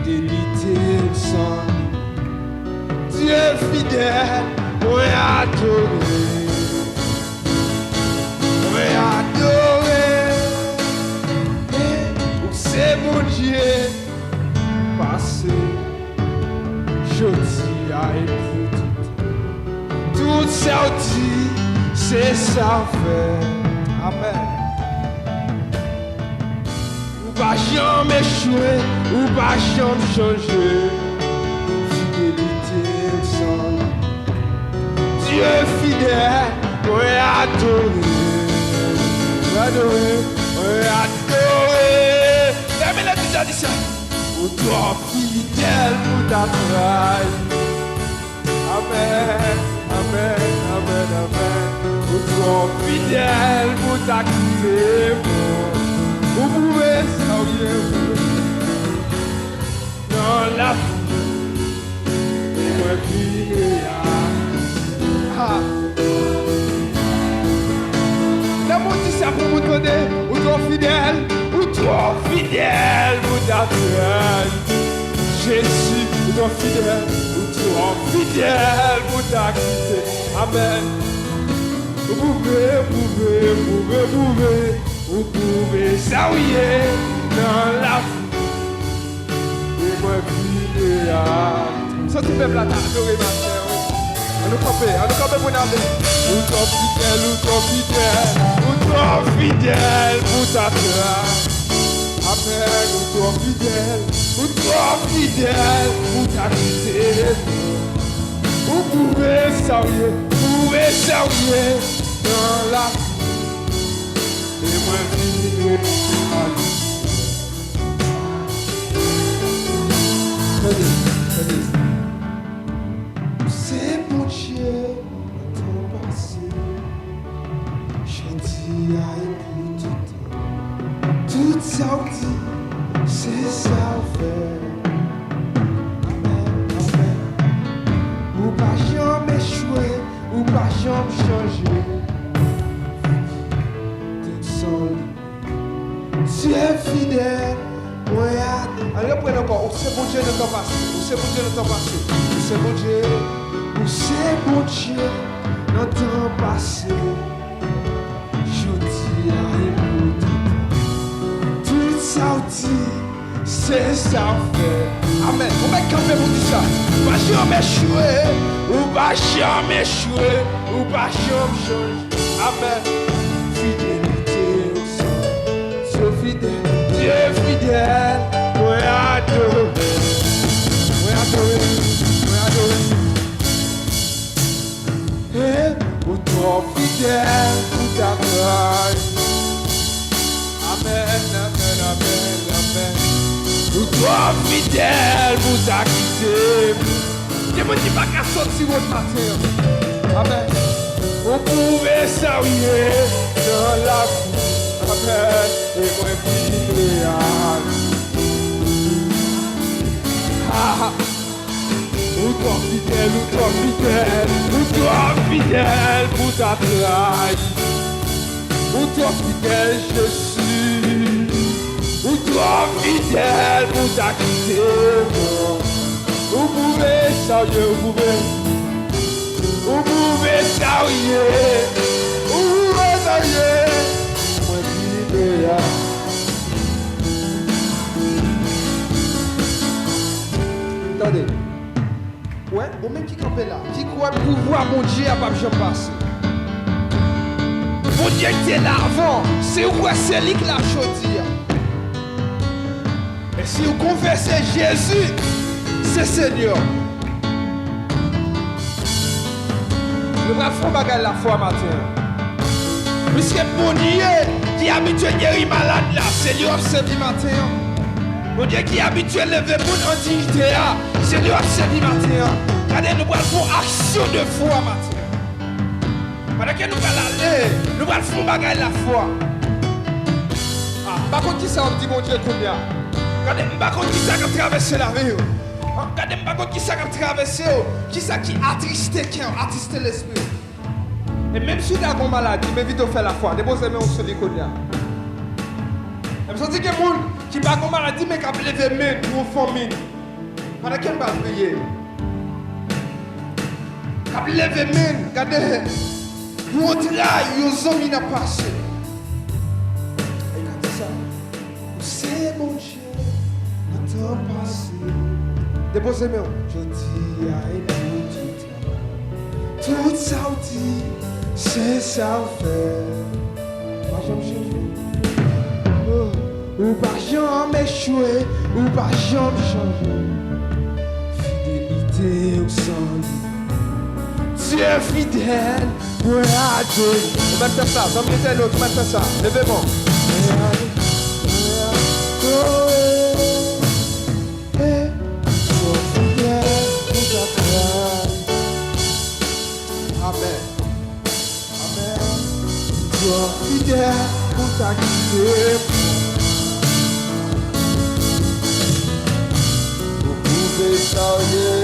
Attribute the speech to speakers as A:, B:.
A: fidélité sans Dieu fidèle, on est adoré. On est adoré. C'est mon Dieu, passé, jodia et tout sorti, c'est ça fait. Amen. Ou pas jamais échouer, ou pas jamais changer. Fidélité sans Dieu fidèle, on est adoré. Adoré, on est adoré. Mais la déjà dit ça. Ou toi fidèle pour ta trayi. Amen, amen, amen, amen. Ou toi fidèle pour ta kite. Vous pouvez savoir dans la vie. Et moi fidèle. La mot dit ça pour vous donner. Ou toi fidèle. Toi fidèle, vous t'attendez. Jésus, toi fidèle, toi fidèle, vous t'attendez. Amen. Vous pouvez saouiller dans la vie. Et moi fidèle. Ça tu fais la t'adorer ma sœur. On nous campe pour nous. Ou toi fidèle, vous t'attendez. Amen, ou toi fidèle, ou ta kite. Vous pouvez saouiller dans la vie. Et moi vivre Tenez. C'est mon Dieu, le temps passé. Jodia et tout sorti, c'est ça fait. Amen. Ou pas jamais échouer, ou pas jamais changer. Tout seul, Dieu fidèle. Alors prenez encore, c'est bon Dieu le temps passé, c'est bon Dieu le temps passé, c'est bon Dieu, c'est bon Dieu le temps passé. Jodia et Saut-d'Eau, c'est ça fait. Amen. On va camper pour tout ça. Ou pas jamais échouer, ou pas jamais changer. Amen. Fidélité au sang. Dieu fidèle. On est adoré. Et ou toi fidèle, ou ta trayi. Amen. Ou toi fidèle, vous ta kite. Je me dis pas qu'à sortir votre matin. Amen. Vous pouvez saouiller dans la vie. Amen. Et moi fidèle. Ou toi fidèle, pour ta trayi. Ou toi fidèle, je suis. Ou toi fidèle, pour ta kite. Vous pouvez saouiller, vous pouvez saouiller. Moi fidèle. Attendez. Ouais, au même qui campait là, qui croit le pouvoir mon Dieu à pas jamais passer. Mon Dieu était là avant, c'est où c'est lui qui l'a choisi. Et si vous confessez Jésus, c'est Seigneur. Nous allons faire bagarre la foi matin. Puisque Bondye qui est habitué à guérir malade là, c'est lui qui observe matin. Mon Dieu qui est habitué à lever mon antiquité, c'est lui qui observe matin. Regardez, nous allons faire action de foi matin. Pendant que nous allons aller, nous allons faire bagarre la foi. Par contre, qui ça on dit mon Dieu combien? Regardez, par contre, qui ça qui a traversé la vie? Regardez, par contre, qui ça qui a traversé? Qui ça qui a attristé cœur, attristé l'esprit? Et même si tu as une maladie, m'invite à faire la foi. Déposez-moi au sol de combien? Je me sens que les gens qui n'ont pas de maladie, mais qui ont levé main pour une famille. Pendant qu'elle va prier, quand elle lève les mains, regardez, mon trayi, aux hommes, il a passé. Et regardez ça. C'est mon Dieu, le temps passé. Déposez mes mains. Jodia et tout ça dit, c'est ça fait. Pas jamais changer. Ou pas jamais échouer, ou pas jamais changer. Fidélité au sang. Dieu fidèle, pour adorer. On va faire ça, comme il était l'autre, on va faire ça. Levez-moi. Amen. Amen. Sois fidèle pour ta guidée. Vous pouvez saluer